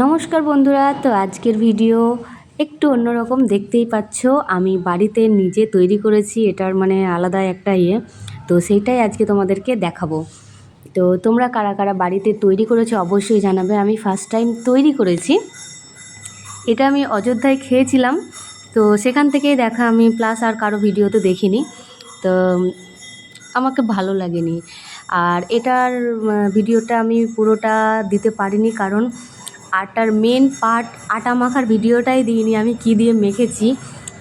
নমস্কার বন্ধুরা, তো আজকের ভিডিও একটু অন্যরকম। দেখতেই পাচ্ছ আমি বাড়িতে নিজে তৈরি করেছি, এটার মানে আলাদা একটা তো সেইটাই আজকে তোমাদেরকে দেখাবো। তো তোমরা কারা কারা বাড়িতে তৈরি করেছো অবশ্যই জানাবে। আমি ফার্স্ট টাইম তৈরি করেছি এটা, আমি অযোধ্যায় খেয়েছিলাম, তো সেখান থেকেই দেখা আমি, প্লাস আর কারো ভিডিও তো দেখিনি, তো আমাকে ভালো লাগেনি। আর এটার ভিডিওটা আমি পুরোটা দিতে পারিনি, কারণ আটার মেন পার্ট আটা মাখার ভিডিওটাই দিইনি, আমি কি দিয়ে মেখেছি।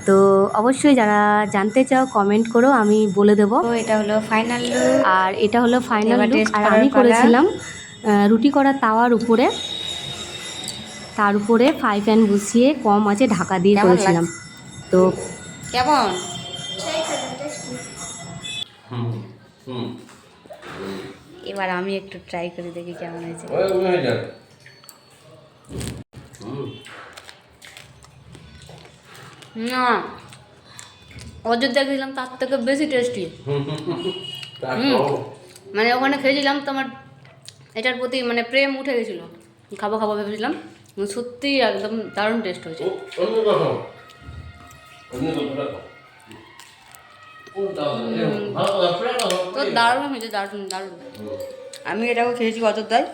তো অবশ্যই যারা জানতে চাও কমেন্ট করো, আমি বলে দেবো। তো এটা হলো ফাইনাল লুক, আর এটা হলো ফাইনাল এবার লুক। টেস্ট আর করার আমি পালা। করেছিলাম রুটি করা তাওয়ার উপরে, তার উপরে ফ্রাই প্যান বসিয়ে কম আঁচে ঢাকা দিয়ে কেমন করেছিলাম। লাগছে? তো কেমন? এবার আমি একটু ট্রাই করে দেখি কেমন হয়েছে। না, অযোধ্যা গেছিলাম তার থেকে বেশি টেস্টি। মানে ওখানে খেয়েছিলাম তো আমার এটার প্রতি মানে প্রেম উঠে গেছিলো, খাবো খাবো ভেবেছিলাম, সত্যি একদম দারুণ টেস্ট হয়েছে। তো দারুণ হয়েছে, দারুণ দারুণ। আমি এটাকে খেয়েছি অযোধ্যায়,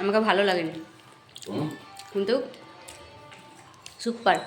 আমাকে ভালো লাগেনি, কিন্তু সুপার।